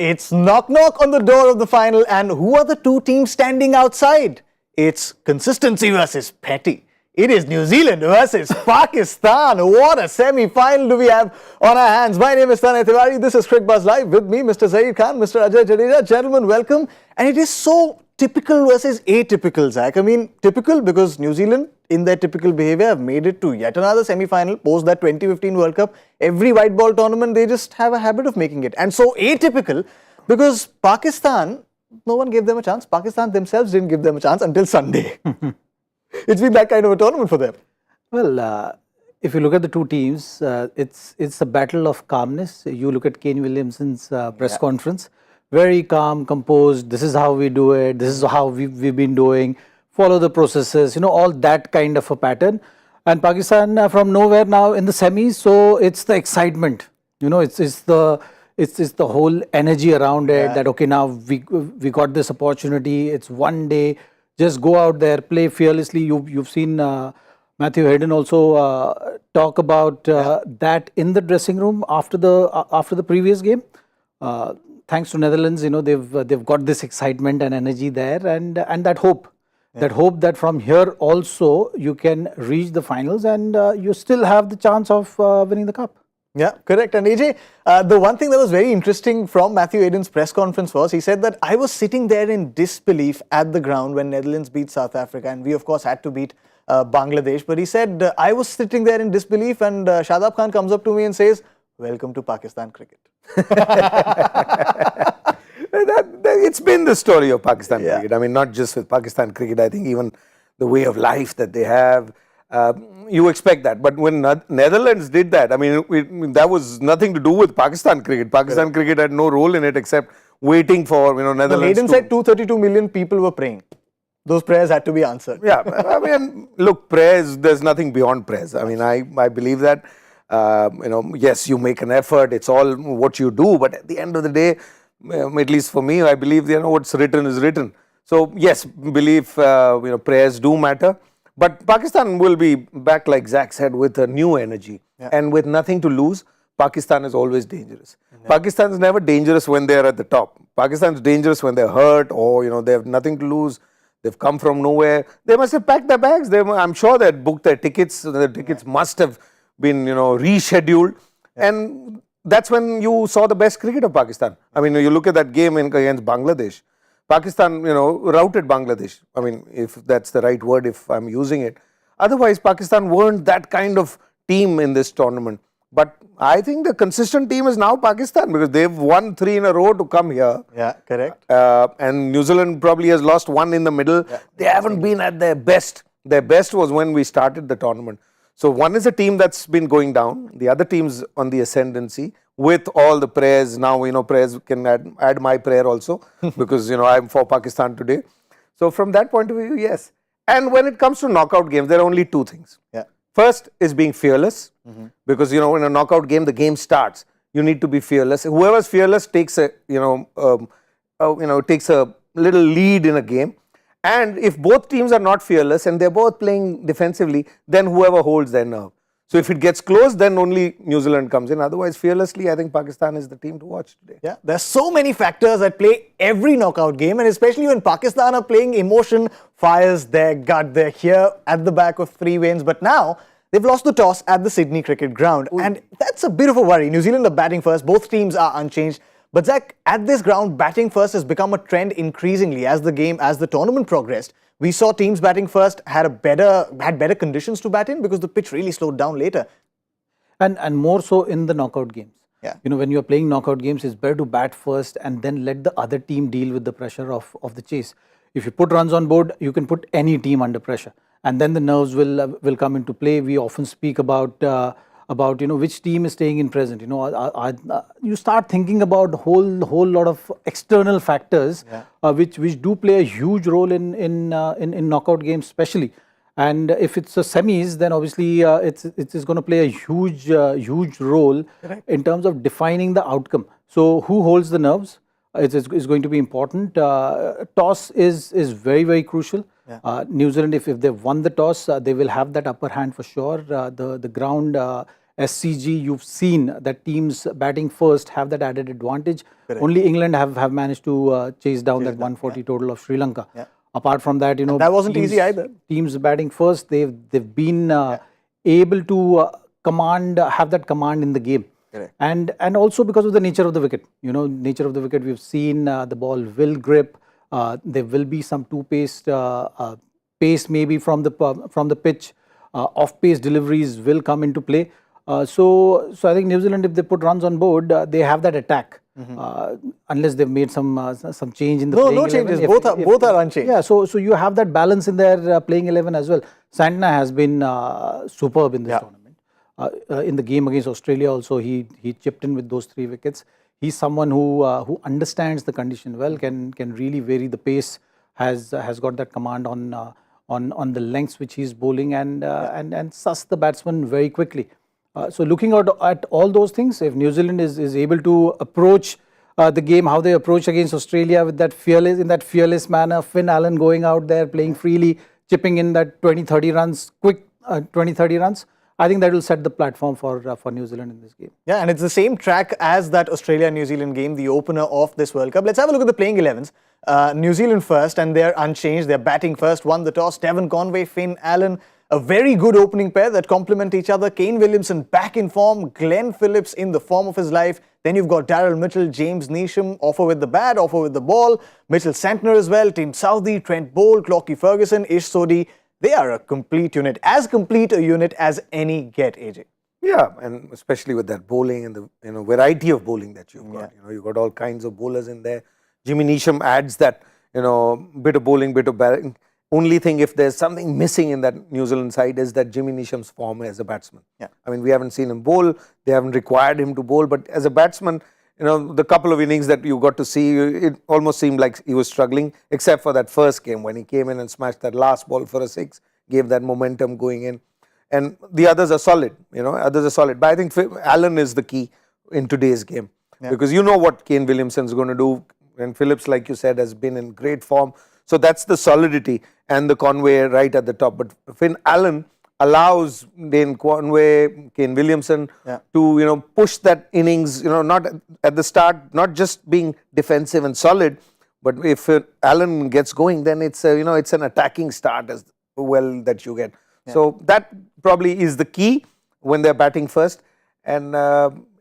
It's knock knock on the door of the final, and who are the two teams standing outside? It's consistency versus petty. It is New Zealand versus Pakistan. What a semi-final do we have on our hands. My name is Tanay Tiwari. This is Cricbuzz Live. With me, Mr. Zaheer Khan, Mr. Ajay Jadeja. Gentlemen, welcome. And it is so typical versus atypical, Zach. I mean, typical because New Zealand, in their typical behavior, have made it to yet another semi-final post that 2015 World Cup. Every white ball tournament, they just have a habit of making it. And so atypical because Pakistan, no one gave them a chance. Pakistan themselves didn't give them a chance until Sunday. It's been that kind of a tournament for them. Well, if you look at the two teams, it's a battle of calmness. You look at Kane Williamson's press conference, very calm, composed. This is how we do it. This is how we've been doing. Follow the processes. You know, all that kind of a pattern. And Pakistan from nowhere now in the semis. So it's the excitement. You know, it's the whole energy around it. That okay, now we got this opportunity. It's one day. Just go out there, play fearlessly. You've seen Matthew Hayden also talk about that in the dressing room after the previous game. Thanks to Netherlands, you know they've got this excitement and energy there, and that hope, that from here also you can reach the finals and you still have the chance of winning the cup. Yeah, correct. And AJ, the one thing that was very interesting from Matthew Hayden's press conference was he said that I was sitting there in disbelief at the ground when Netherlands beat South Africa, and we of course had to beat Bangladesh. But he said I was sitting there in disbelief, and Shadab Khan comes up to me and says, "Welcome to Pakistan cricket." It's been the story of Pakistan cricket. I mean, not just with Pakistan cricket. I think even the way of life that they have. You expect that, but when Netherlands did that, I mean, that was nothing to do with Pakistan cricket. Pakistan cricket had no role in it except waiting for Netherlands. Hayden said 232 million people were praying. Those prayers had to be answered. Yeah, I mean, look, prayers. There's nothing beyond prayers. I mean, I believe that. Yes, you make an effort. It's all what you do, but at the end of the day, at least for me, I believe what's written is written. So yes, believe prayers do matter. But Pakistan will be back, like Zach said, with a new energy and with nothing to lose. Pakistan is always dangerous. Pakistan is never dangerous when they are at the top. Pakistan is dangerous when they're hurt or they have nothing to lose. They've come from nowhere. They must have packed their bags. I'm sure they had booked their tickets. The tickets must have been rescheduled. And that's when you saw the best cricket of Pakistan. I mean, you look at that game against Bangladesh. Pakistan, routed Bangladesh. I mean, if that's the right word, if I'm using it. Otherwise, Pakistan weren't that kind of team in this tournament. But I think the consistent team is now Pakistan because they've won 3 in a row to come here. Yeah, correct. And New Zealand probably has lost 1 in the middle. Yeah. They haven't been at their best. Their best was when we started the tournament. So one is a team that's been going down. The other team's on the ascendancy. With all the prayers, now prayers can add my prayer also because I'm for Pakistan today. So from that point of view, yes. And when it comes to knockout games, there are only 2 things. Yeah. First is being fearless because in a knockout game, the game starts. You need to be fearless. Whoever's fearless takes a takes a little lead in a game. And if both teams are not fearless and they're both playing defensively, then whoever holds their nerve. So if it gets close, then only New Zealand comes in. Otherwise, fearlessly, I think Pakistan is the team to watch today. Yeah, there's so many factors that play every knockout game, and especially when Pakistan are playing, emotion fires their gut. They're here at the back of 3 wins, but now they've lost the toss at the Sydney Cricket Ground, and that's a bit of a worry. New Zealand are batting first. Both teams are unchanged. But Zach, at this ground, batting first has become a trend increasingly as the tournament progressed. We saw teams batting first had better conditions to bat in because the pitch really slowed down later. And more so in the knockout games. Yeah. When you're playing knockout games, it's better to bat first and then let the other team deal with the pressure of the chase. If you put runs on board, you can put any team under pressure. And then the nerves will come into play. We often speak about which team is staying in present. You start thinking about whole lot of external factors which do play a huge role in knockout games especially. And if it's a semis, then obviously it is going to play a huge role in terms of defining the outcome. So who holds the nerves is going to be important. Toss is very, very crucial. New Zealand, if they've won the toss, they will have that upper hand for sure. The ground SCG, you've seen that teams batting first have that added advantage. Correct. Only England have managed to chase down that 140 total of Sri Lanka. Apart from that, that wasn't easy either. Teams batting first, they've been able to have that command in the game. Correct. And also because of the nature of the wicket. Nature of the wicket, we've seen the ball will grip. There will be some two-paced pace maybe from the pitch. Off-pace deliveries will come into play. So I think New Zealand, if they put runs on board, they have that attack. Unless they've made some change in the playing 11. No changes. Both are unchanged. Yeah, so you have that balance in their playing 11 as well. Santner has been superb in this tournament. In the game against Australia also, he chipped in with those 3 wickets. He's someone who understands the condition well, can really vary the pace, has got that command on the lengths which he's bowling and suss the batsman very quickly. So looking at all those things, if New Zealand is able to approach the game how they approach against Australia with that fearless manner, Finn Allen going out there playing freely, chipping in that 20-30 runs, quick 20-30 runs, I think that will set the platform for New Zealand in this game. Yeah, and it's the same track as that Australia-New Zealand game, the opener of this World Cup. Let's have a look at the playing 11s. New Zealand first, and they're unchanged. They're batting first, won the toss. Devon Conway, Finn Allen, a very good opening pair that complement each other. Kane Williamson back in form. Glenn Phillips in the form of his life. Then you've got Daryl Mitchell, James Neesham, offer with the bat, offer with the ball. Mitchell Santner as well. Tim Southee, Trent Boult, Clocky Ferguson, Ish Sodhi. They are a complete unit, as complete a unit as any get, AJ. Yeah, and especially with that bowling and the variety of bowling that you've got. You've got all kinds of bowlers in there. Jimmy Neesham adds that bit of bowling, bit of batting. Only thing, if there's something missing in that New Zealand side, is that Jimmy Neesham's form as a batsman. Yeah. I mean, we haven't seen him bowl. They haven't required him to bowl. But as a batsman, the couple of innings that you got to see, it almost seemed like he was struggling, except for that first game when he came in and smashed that last ball for a 6, gave that momentum going in. And the others are solid, others are solid. But I think Allen is the key in today's game. Because you know what Kane Williamson is going to do. And Phillips, like you said, has been in great form. So that's the solidity and the Conway right at the top. But Finn Allen allows Dane Conway, Kane Williamson to push that innings, not at the start, not just being defensive and solid, but if Allen gets going, then it's it's an attacking start as well that you get. So that probably is the key when they're batting first, and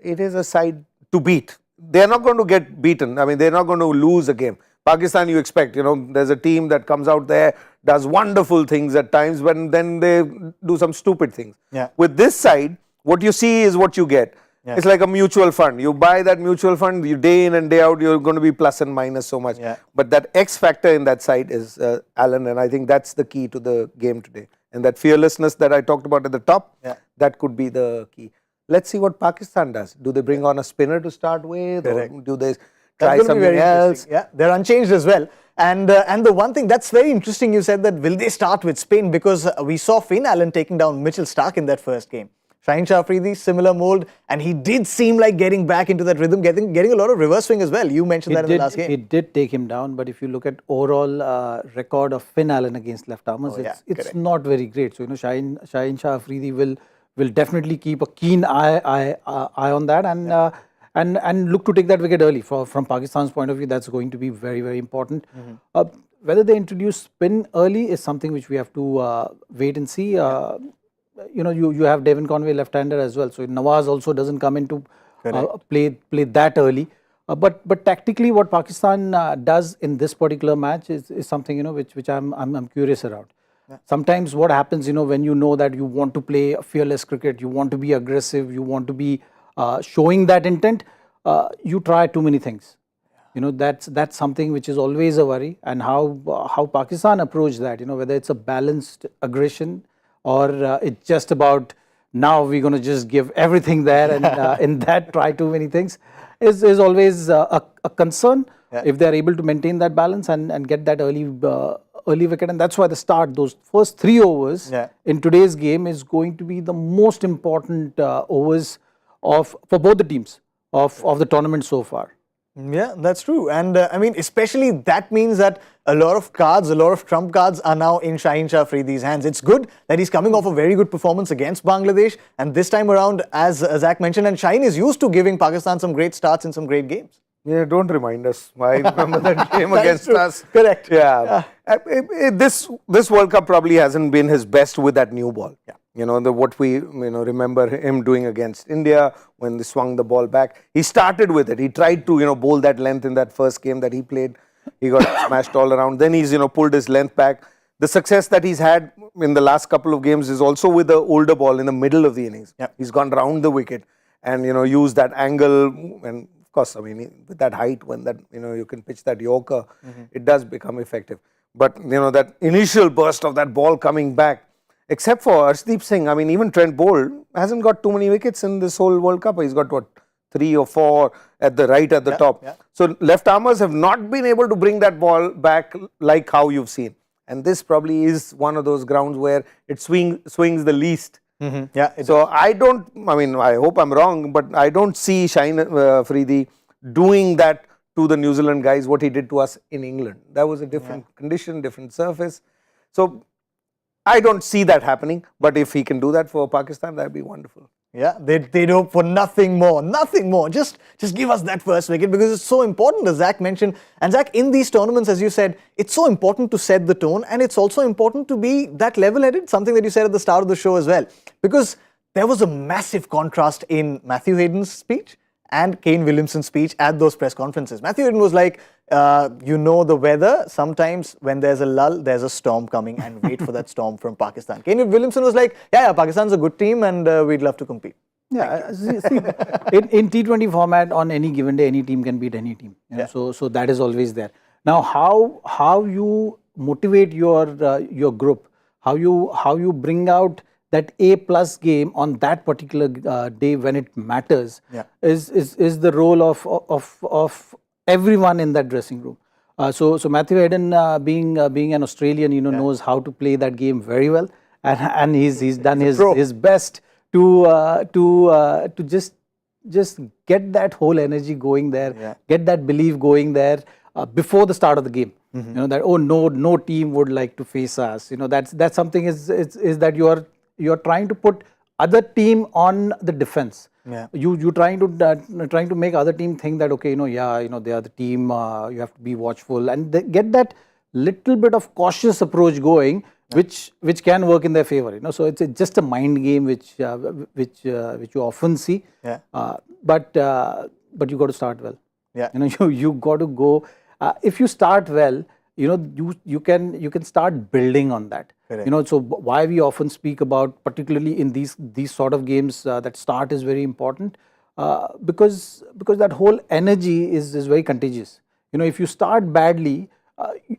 it is a side to beat. They're not going to get beaten. I mean, they're not going to lose a game. Pakistan, you expect, there's a team that comes out there, does wonderful things at times, but then they do some stupid things. With this side, what you see is what you get. It's like a mutual fund. You buy that mutual fund, you day in and day out, you're going to be plus and minus so much. But that X factor in that side is Allen, and I think that's the key to the game today. And that fearlessness that I talked about at the top, that could be the key. Let's see what Pakistan does. Do they bring on a spinner to start with, or do they try something else? Yeah, they're unchanged as well. And the one thing that's very interesting, you said that will they start with spin, because we saw Finn Allen taking down Mitchell Starc in that first game. Shaheen Shah Afridi, similar mold, and he did seem like getting back into that rhythm, getting a lot of reverse swing as well. You mentioned that in the last game. It did take him down, but if you look at overall record of Finn Allen against left-armers, it's not very great. So, Shaheen Shah Afridi will definitely keep a keen eye on that and look to take that wicket early. From Pakistan's point of view, that's going to be very, very important. Whether they introduce spin early is something which we have to wait and see. You have Devon Conway left-hander as well, so Nawaz also doesn't come into play that early. But tactically, what Pakistan does in this particular match is something which I'm curious around. Sometimes what happens, when you know that you want to play fearless cricket, you want to be aggressive, you want to be showing that intent, you try too many things. That's something which is always a worry, and how Pakistan approach that, whether it's a balanced aggression or it's just about now we're going to just give everything there and in that try too many things is always a concern if they're able to maintain that balance and get that early wicket. And that's why those first 3 overs in today's game is going to be the most important overs for both the teams of the tournament so far. Yeah, that's true. And I mean, especially that means that a lot of cards, a lot of trump cards are now in Shaheen Shah Afridi's hands. It's good that he's coming off a very good performance against Bangladesh. And this time around, as Zach mentioned, and Shaheen is used to giving Pakistan some great starts in some great games. Yeah, don't remind us. I remember that game against true. us. Correct. Yeah. This World Cup probably hasn't been his best with that new ball. Yeah. You know, what we remember him doing against India when they swung the ball back. He started with it. He tried to, bowl that length in that first game that he played. He got smashed all around. Then he's, pulled his length back. The success that he's had in the last couple of games is also with the older ball in the middle of the innings. Yep. He's gone round the wicket and, used that angle. And of course, I mean, with that height, when that, you can pitch that Yorker, it does become effective. But, that initial burst of that ball coming back, except for Arshdeep Singh, I mean, even Trent Boult hasn't got too many wickets in this whole World Cup. He's got, 3 or 4 at the top. Yeah. So left armers have not been able to bring that ball back like how you've seen. And this probably is one of those grounds where it swings the least. Yeah. So I hope I'm wrong, but I don't see Shaheen Afridi doing that to the New Zealand guys, what he did to us in England. That was a different condition, different surface. So I don't see that happening, but if he can do that for Pakistan, that'd be wonderful. Yeah, they'd hope for nothing more. Just give us that first wicket because it's so important, as Zach mentioned. And Zach, in these tournaments, as you said, it's so important to set the tone, and it's also important to be that level-headed, something that you said at the start of the show as well. Because there was a massive contrast in Matthew Hayden's speech and Kane Williamson's speech at those press conferences. Matthew Hayden was like, the weather, sometimes when there's a lull, there's a storm coming, and wait for that storm from Pakistan. Kane Williamson was like, yeah, Pakistan's a good team and we'd love to compete. Yeah, see, in T20 format, on any given day, any team can beat any team. So that is always there. Now, how you motivate your group, how you bring out that A+ game on that particular day when it matters, is the role of everyone in that dressing room. So Matthew Hayden, being an Australian, knows how to play that game very well, and he's done his best to just get that whole energy going there, get that belief going there before the start of the game. That no team would like to face us. That's something is that you're trying to put other team on the defense. Yeah. You trying to make other team think that okay, they are the team. You have to be watchful and get that little bit of cautious approach going, which can work in their favor. So it's just a mind game which you often see. Yeah. But you got to start well. Yeah. You got to go. If you start well, you can start building on that. Correct. So why we often speak about, particularly in these sort of games, that start is very important, because that whole energy is very contagious. If you start badly,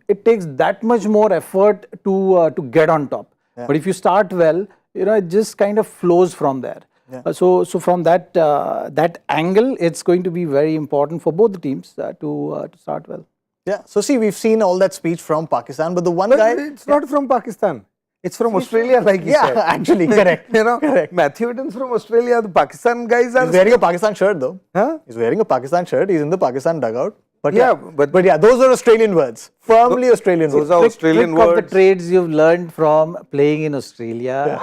it takes that much more effort to get on top. Yeah. But if you start well, it just kind of flows from there. Yeah. So from that angle, it's going to be very important for both the teams to start well. Yeah. So see, we've seen all that speech from Pakistan, but the one guy... It's not from Pakistan. It's from Australia, like you said. Yeah, actually, correct. Correct. Matthew Hayden's from Australia. The Pakistan guys are... He's wearing a Pakistan shirt, though. Huh? He's wearing a Pakistan shirt. He's in the Pakistan dugout. But but yeah, those are Australian words. Firmly Australian words. Those are Australian trick words. of the trades you've learned from playing in Australia.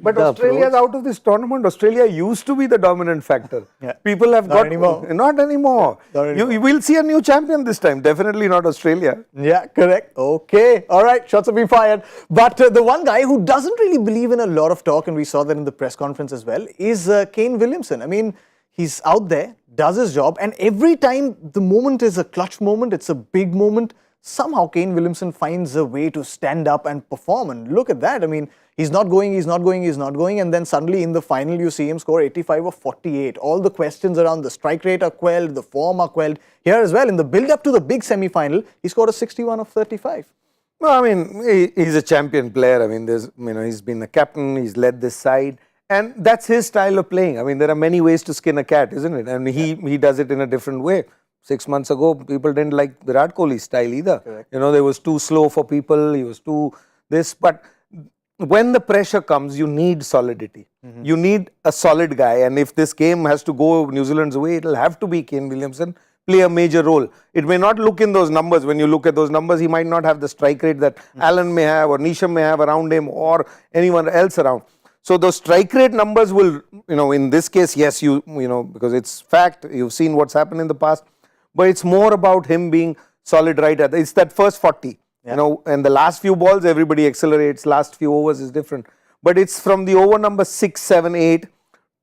But Australia's out of this tournament. Australia used to be the dominant factor. Yeah. People have Not anymore. Not anymore. You will see a new champion this time. Definitely not Australia. Yeah, correct. Okay. All right. Shots have been fired. But the one guy who doesn't really believe in a lot of talk, and we saw that in the press conference as well, is Kane Williamson. I mean, he's out there, does his job, and every time the moment is a clutch moment, it's a big moment, somehow Kane Williamson finds a way to stand up and perform. And look at that. I mean, he's not going, and then suddenly in the final you see him score 85 or 48. All the questions around the strike rate are quelled, the form are quelled. Here as well, in the build-up to the big semi-final, he scored a 61 of 35. Well, I mean, he's a champion player. I mean, he's been a captain, he's led this side. And that's his style of playing. I mean, there are many ways to skin a cat, isn't it? And he does it in a different way. 6 months ago, people didn't like Virat Kohli's style either. Correct. They was too slow for people. He was too this. But when the pressure comes, you need solidity. You need a solid guy. And if this game has to go New Zealand's way, it'll have to be Kane Williamson play a major role. It may not look in those numbers. When you look at those numbers, he might not have the strike rate that Allen may have or Nisham may have around him or anyone else around. So those strike rate numbers will, in this case, yes, because it's fact, you've seen what's happened in the past, but it's more about him being solid right at, it's that first 40, and the last few balls, everybody accelerates, last few overs is different. But it's from the over number 6, 7, 8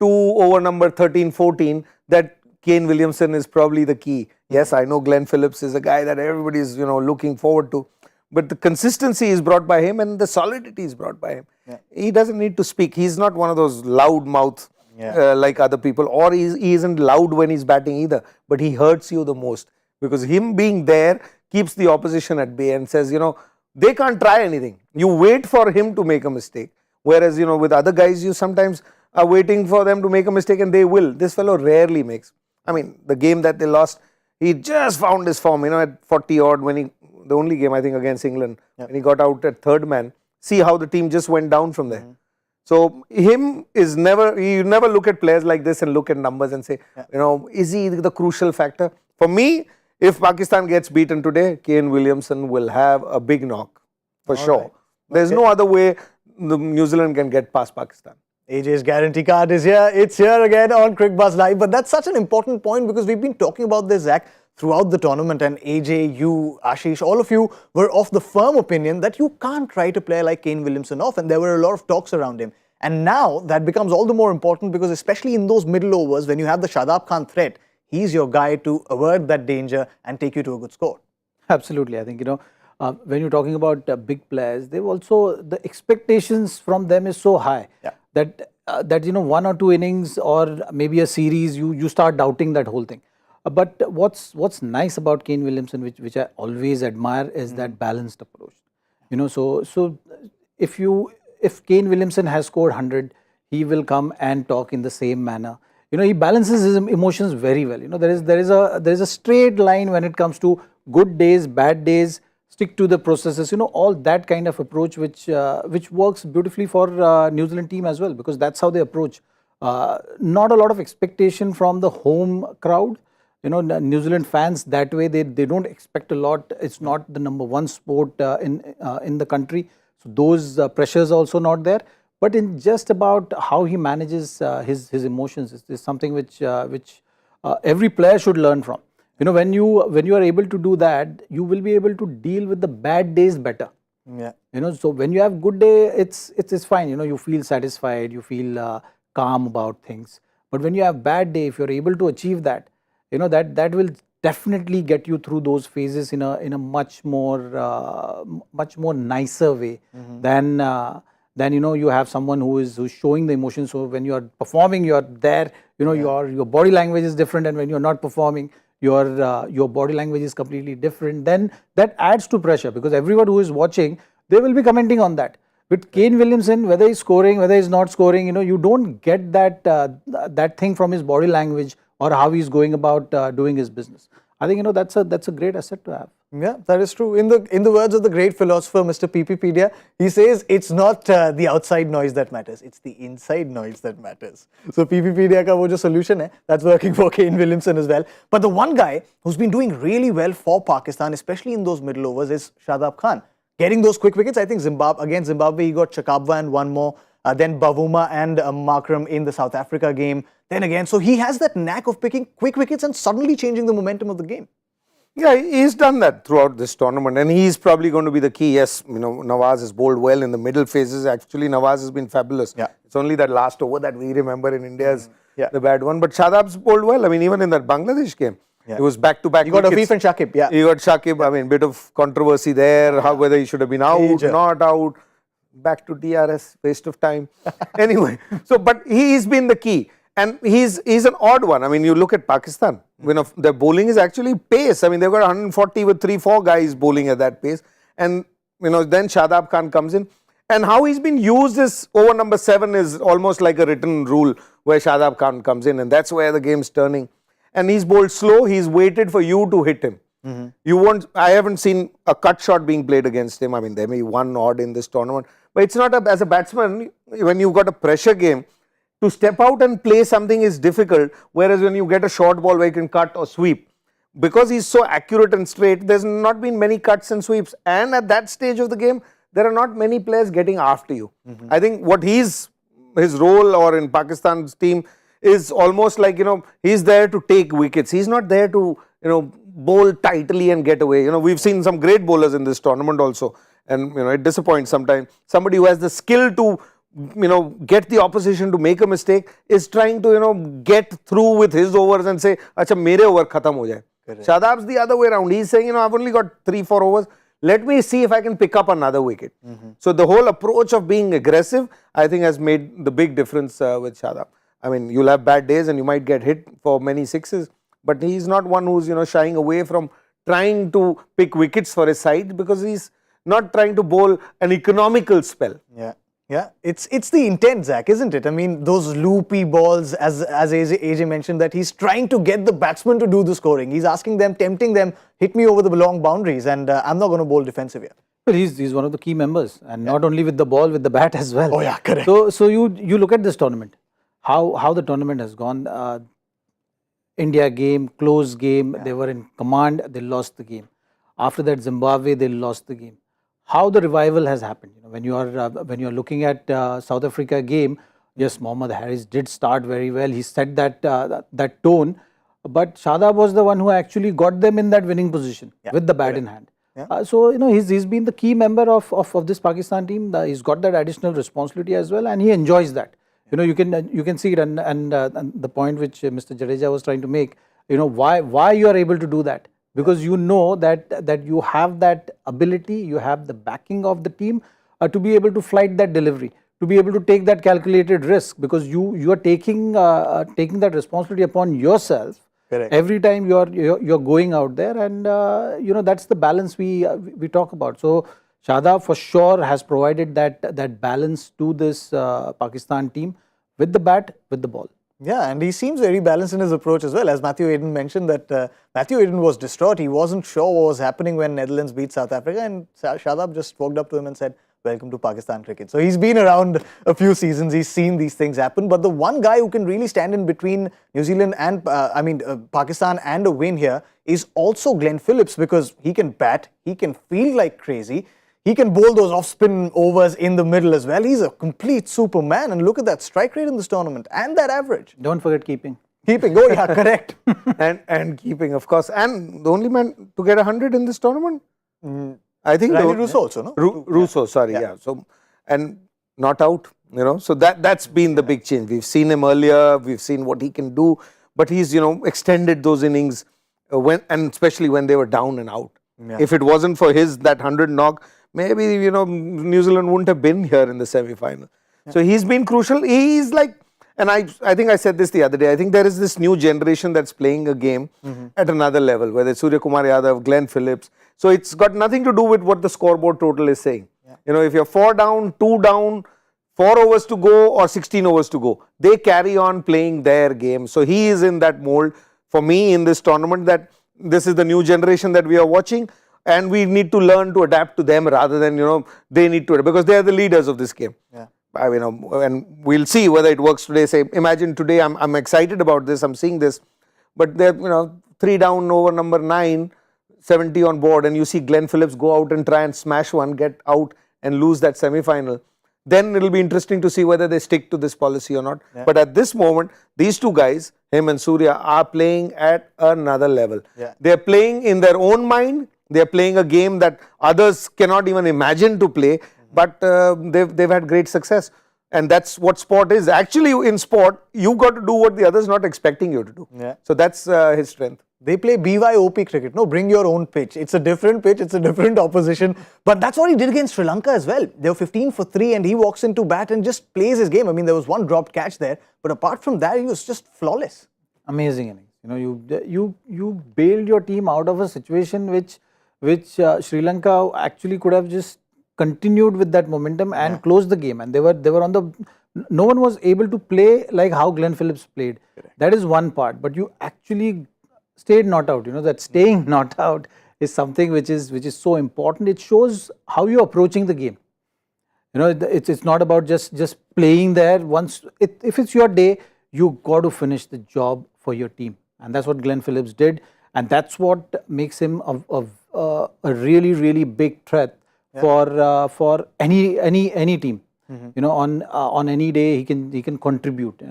to over number 13, 14 that Kane Williamson is probably the key. Yes, I know Glenn Phillips is a guy that everybody is, looking forward to. But the consistency is brought by him and the solidity is brought by him. Yeah. He doesn't need to speak. He's not one of those loud mouth like other people, or he isn't loud when he's batting either. But he hurts you the most because him being there keeps the opposition at bay and says, they can't try anything. You wait for him to make a mistake. Whereas, with other guys, you sometimes are waiting for them to make a mistake and they will. This fellow rarely makes. I mean, the game that they lost, he just found his form, at 40 odd when the only game I think against England, when he got out at third man. See how the team just went down from there. So you never look at players like this and look at numbers and say, is he the crucial factor? For me, if Pakistan gets beaten today, Kane Williamson will have a big knock for sure. Right. There's no other way New Zealand can get past Pakistan. AJ's guarantee card is here. It's here again on Cricbuzz Live. But that's such an important point because we've been talking about this, Zach, throughout the tournament. And AJ, you, Ashish, all of you were of the firm opinion that you can't write a player like Kane Williamson off. And there were a lot of talks around him. And now that becomes all the more important because especially in those middle overs, when you have the Shadab Khan threat, he's your guy to avert that danger and take you to a good score. Absolutely. I think, when you're talking about big players, they've also, the expectations from them is so high that, one or two innings or maybe a series, you start doubting that whole thing. But what's nice about Kane Williamson, which I always admire, is that balanced approach. So if Kane Williamson has scored 100, he will come and talk in the same manner. He balances his emotions very well. There is a straight line when it comes to good days, bad days. Stick to the processes. All that kind of approach, which works beautifully for New Zealand team as well, because that's how they approach. Not a lot of expectation from the home crowd. New Zealand fans that way, they don't expect a lot. It's not the number one sport in the country. So those pressures are also not there. But in just about how he manages his emotions is something which every player should learn from. When you are able to do that, you will be able to deal with the bad days better. Yeah. So when you have good day, it's fine. You feel satisfied, you feel calm about things. But when you have bad day, if you're able to achieve that, that will definitely get you through those phases in a much more nicer way than you have someone who's showing the emotions. So when you are performing, you are there. Your body language is different, and when you're not performing, your body language is completely different. Then that adds to pressure because everyone who is watching, they will be commenting on that. With Kane Williamson, whether he's scoring, whether he's not scoring, you don't get that thing from his body language or how he's going about doing his business. I think that's a great asset to have. Yeah, that is true. In the words of the great philosopher, Mr. PPpedia, he says it's not the outside noise that matters, it's the inside noise that matters. So PPpedia ka wo jo solution hai, that's working for Kane Williamson as well. But the one guy who's been doing really well for Pakistan, especially in those middle overs, is Shadab Khan. Getting those quick wickets, I think against Zimbabwe, he got Chakabwa and one more. Then Bavuma and Markram in the South Africa game. Then again, so he has that knack of picking quick wickets and suddenly changing the momentum of the game. Yeah, he's done that throughout this tournament and he's probably going to be the key. Yes, Nawaz has bowled well in the middle phases. Actually, Nawaz has been fabulous. Yeah. It's only that last over that we remember in India as the bad one. But Shadab's bowled well. I mean, even in that Bangladesh game, it was back-to-back He got Afif and Shakib, He got Shakib. I mean, bit of controversy there, whether he should have been out, not out. Back to DRS, waste of time. Anyway, but he's been the key. And he's an odd one. I mean, you look at Pakistan, their bowling is actually pace. I mean, they've got 140 with 3-4 guys bowling at that pace. And, then Shadab Khan comes in. And how he's been used is over number 7 is almost like a written rule where Shadab Khan comes in. And that's where the game's turning. And he's bowled slow. He's waited for you to hit him. I haven't seen a cut shot being played against him. I mean, there may be one odd in this tournament. But it's not, as a batsman, when you've got a pressure game, to step out and play something is difficult. Whereas when you get a short ball where you can cut or sweep. because he's so accurate and straight, there's not been many cuts and sweeps. And at that stage of the game, there are not many players getting after you. I think what his role or in Pakistan's team is almost like, he's there to take wickets. He's not there to, bowl tightly and get away. We've seen some great bowlers in this tournament also. And, it disappoints sometimes. Somebody who has the skill to, get the opposition to make a mistake is trying to, get through with his overs and say, acha, mere over khatam ho jaye. Shadab's the other way around. He's saying, I've only got 3-4 overs. Let me see if I can pick up another wicket. So the whole approach of being aggressive, I think, has made the big difference with Shadab. I mean, you'll have bad days and you might get hit for many sixes, but he's not one who's, shying away from trying to pick wickets for his side, because he's not trying to bowl an economical spell. Yeah, it's the intent, Zach, isn't it? I mean, those loopy balls, as AJ mentioned, that he's trying to get the batsman to do the scoring. He's asking them, tempting them, hit me over the long boundaries, and I'm not going to bowl defensive here. But he's one of the key members, and not only with the ball, with the bat as well. Oh yeah, correct. So you look at this tournament, how the tournament has gone. India game, close game, they were in command, they lost the game. After that, Zimbabwe, they lost the game. How the revival has happened. When you are looking at South Africa game, yes, Mohammad Harris did start very well. He set that tone, but Shadab was the one who actually got them in that winning position with the bat in hand. So he's been the key member of this Pakistan team. He's got that additional responsibility as well, and he enjoys that. You can see it, and the point which Mr. Jadeja was trying to make. Why you are able to do that. Because you know that you have that ability, you have the backing of the team to be able to flight that delivery, to be able to take that calculated risk, because you are taking that responsibility upon yourself. Correct. Every time you're going out there, and that's the balance we talk about. So Shadab for sure has provided that balance to this Pakistan team with the bat, with the ball. Yeah, and he seems very balanced in his approach as well. As Matthew Hayden mentioned, that Matthew Hayden was distraught. He wasn't sure what was happening when Netherlands beat South Africa, and Shadab just walked up to him and said, welcome to Pakistan cricket. So he's been around a few seasons. He's seen these things happen. But the one guy who can really stand in between New Zealand and, Pakistan and a win here is also Glenn Phillips, because he can bat, he can field like crazy. He can bowl those off-spin overs in the middle as well. He's a complete superman. And look at that strike rate in this tournament and that average. Don't forget keeping. Keeping, oh yeah, correct. and keeping, of course. And the only man to get 100 in this tournament? I think Randy Russo also, no? Russo, sorry, yeah. So, and not out, So that's been the big change. We've seen him earlier. We've seen what he can do. But he's, extended those innings, and especially when they were down and out. Yeah. If it wasn't for that 100 knock, maybe, New Zealand wouldn't have been here in the semi-final. Yeah. So he's been crucial. He's like, and I think I said this the other day, I think there is this new generation that's playing a game at another level, whether it's Surya Kumar Yadav, Glenn Phillips. So it's got nothing to do with what the scoreboard total is saying. Yeah. If you're 4 down, 2 down, 4 overs to go or 16 overs to go, they carry on playing their game. So he is in that mold for me in this tournament, that this is the new generation that we are watching. And we need to learn to adapt to them rather than, they need to, because they are the leaders of this game. Yeah. And we'll see whether it works today. Say, imagine today, I'm excited about this, I'm seeing this, but they're, 3 down over number 9, 70 on board, and you see Glenn Phillips go out and try and smash one, get out and lose that semi-final. Then it'll be interesting to see whether they stick to this policy or not. Yeah. But at this moment, these two guys, him and Surya, are playing at another level. Yeah. They're playing in their own mind. They're playing a game that others cannot even imagine to play, but they've had great success. And that's what sport is. Actually, in sport, you've got to do what the other's not expecting you to do. Yeah. So that's his strength. They play BYOP cricket. No, bring your own pitch. It's a different pitch. It's a different opposition. But that's what he did against Sri Lanka as well. They were 15 for 3 and he walks into bat and just plays his game. I mean, there was one dropped catch there. But apart from that, he was just flawless. Amazing innings. You bailed your team out of a situation which Sri Lanka actually could have just continued with that momentum and closed the game. And they were on the... No one was able to play like how Glenn Phillips played. Correct. That is one part. But you actually stayed not out. That staying not out is something which is so important. It shows how you're approaching the game. It's not about just playing there. If it's your day, you got to finish the job for your team. And that's what Glenn Phillips did. and that's what makes him a really, really big threat for any team. You know, on any day he can contribute,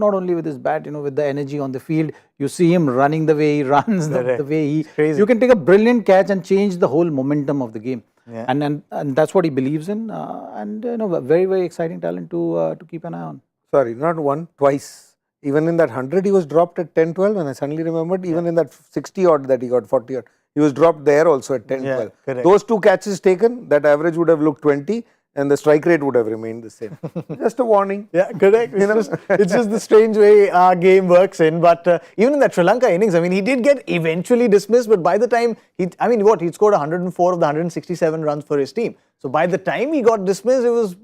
not only with his bat, you know, with the energy on the field. You see him running the way he runs, the way he. You can take a brilliant catch and change the whole momentum of the game, and that's what he believes in, and you know, very, very exciting talent to keep an eye on. Sorry, not one, twice. Even in that 100, he was dropped at 10-12, and I suddenly remembered. Even in that 60 odd that he got, 40 odd, he was dropped there also at 10-12. Those two catches taken, that average would have looked 20. And the strike rate would have remained the same. Just a warning. Yeah, correct. It's just the strange way our game works in. But even in that Sri Lanka innings, I mean, he did get eventually dismissed. But by the time he'd scored 104 of the 167 runs for his team. So by the time he got dismissed, it was,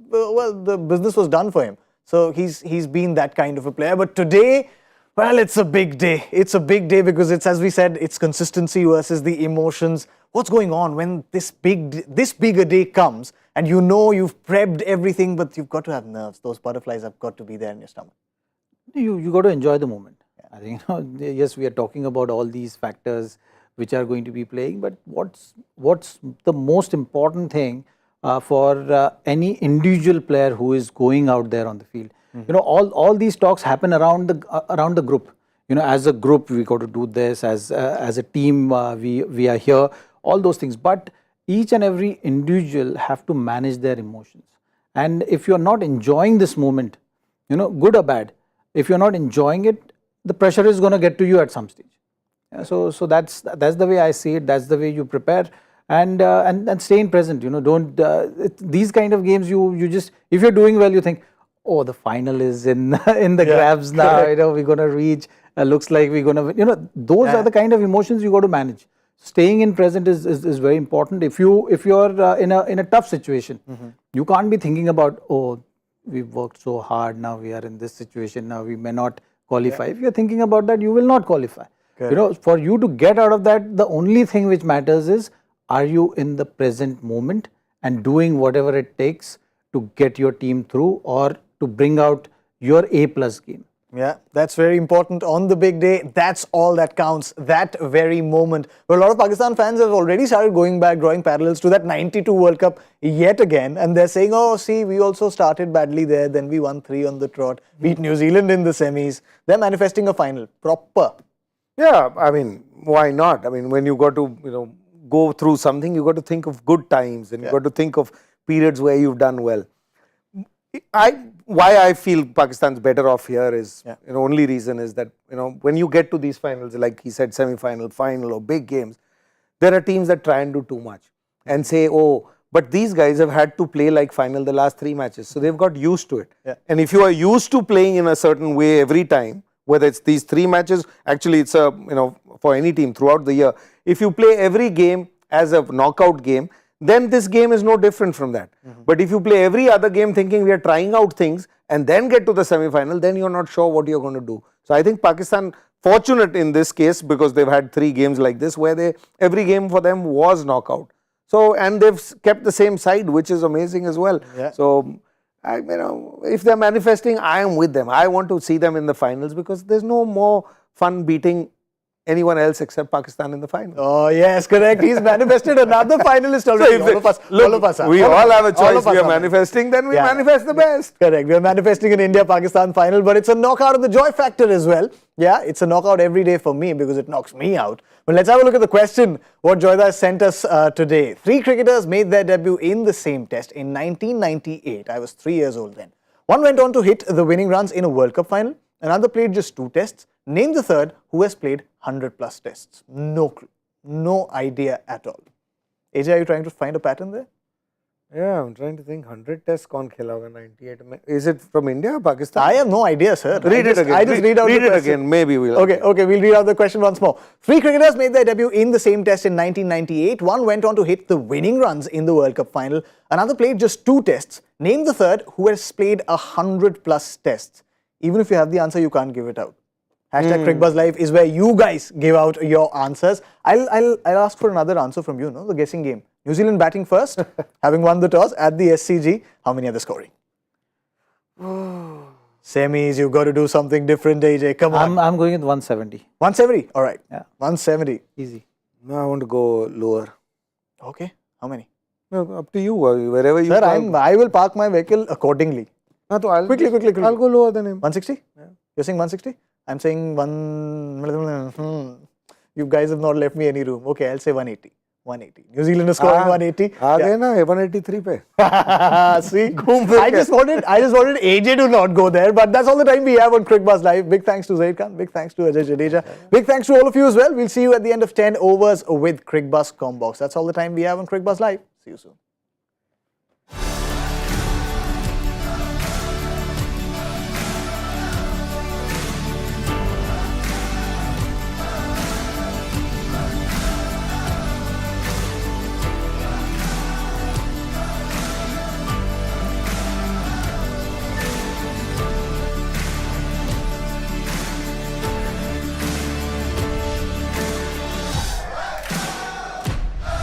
the business was done for him. So he's been that kind of a player. But today, well, it's a big day. It's a big day because it's, as we said, it's consistency versus the emotions. What's going on when this big a day comes and you know you've prepped everything, but you've got to have nerves. Those butterflies have got to be there in your stomach. You got to enjoy the moment. I think, you know, yes, we are talking about all these factors which are going to be playing, but what's the most important thing for any individual player who is going out there on the field? You know, all these talks happen around the group. You know, as a group, we got to do this. As a team, we are here. All those things, but each and every individual have to manage their emotions. And if you're not enjoying this moment, you know, good or bad, if you're not enjoying it, the pressure is going to get to you at some stage. So that's the way I see it. That's the way you prepare and stay in present. You know, don't these kind of games. You just, if you're doing well, you think, oh, the final is in the grabs now. Correct. You know, we're going to reach. Looks like we're going to. You know, those are the kind of emotions you got to manage. Staying in present is very important. If you're in a tough situation, you can't be thinking about, oh, we've worked so hard, now we are in this situation, now we may not qualify. If you're thinking about that, you will not qualify. Correct. You know, for you to get out of that, the only thing which matters is, are you in the present moment and doing whatever it takes to get your team through or to bring out your A+ game. Yeah, that's very important on the big day. That's all that counts, that very moment. But a lot of Pakistan fans have already started going back, drawing parallels to that 92 World Cup yet again. And they're saying, oh, see, we also started badly there. Then we won 3 on the trot, beat New Zealand in the semis. They're manifesting a final, proper. Yeah, I mean, why not? I mean, when you got to, you know, go through something, you got to think of good times and you got to think of periods where you've done well. Why I feel Pakistan's better off here is, you know, only reason is that, you know, when you get to these finals, like he said, semi-final, final or big games, there are teams that try and do too much and say, oh, but these guys have had to play like final the last 3 matches. So they've got used to it. Yeah. And if you are used to playing in a certain way every time, whether it's these 3 matches, actually it's a, you know, for any team throughout the year, if you play every game as a knockout game, then this game is no different from that. But if you play every other game thinking we are trying out things and then get to the semi-final, then you're not sure what you're going to do. So I think Pakistan fortunate in this case because they've had 3 games like this where every game for them was knockout. So, and they've kept the same side, which is amazing as well. Yeah. So, you know, if they're manifesting, I am with them. I want to see them in the finals because there's no more fun beating anyone else except Pakistan in the final. Oh, yes, correct. He's manifested another finalist already. So all of us, we all have a choice. We are manifesting, then we manifest the best. Correct. We are manifesting an India-Pakistan final, but it's a knockout of the joy factor as well. Yeah, it's a knockout every day for me because it knocks me out. But let's have a look at the question what Joyda sent us today. 3 cricketers made their debut in the same test in 1998. I was 3 years old then. One went on to hit the winning runs in a World Cup final. Another played just 2 tests. Name the third who has played 100+ tests. No clue. No idea at all. AJ, are you trying to find a pattern there? Yeah, I'm trying to think. 100 tests kaun khela hoga 98. Is it from India or Pakistan? I have no idea, sir. Read it again. I just read out the question. Read it again. Maybe we'll. Okay, we'll read out the question once more. 3 cricketers made their debut in the same test in 1998. One went on to hit the winning runs in the World Cup final. Another played just 2 tests. Name the third who has played 100+ tests. Even if you have the answer, you can't give it out. Hashtag Cricbuzz Live is where you guys give out your answers. I'll ask for another answer from you, no? The guessing game. New Zealand batting first, having won the toss at the SCG. How many are they scoring? Semis, you've got to do something different, AJ. Come on. I'm going with 170. 170. All right. Yeah. 170. Easy. No, I want to go lower. Okay. How many? No, up to you. Wherever you. Sir, I will park my vehicle accordingly. No, so I'll Quickly. I'll go lower than him. 160? Yeah. You're saying 160? I'm saying You guys have not left me any room. Okay, I'll say 180. 180. New Zealand is scoring 180. आ गए ना 183 पे. See, I just wanted AJ to not go there, but that's all the time we have on Cricbuzz Live. Big thanks to Zaheer Khan, big thanks to Ajay Jadeja, big thanks to all of you as well. We'll see you at the end of 10 overs with Cricbuzz Combox. That's all the time we have on Cricbuzz Live. See you soon.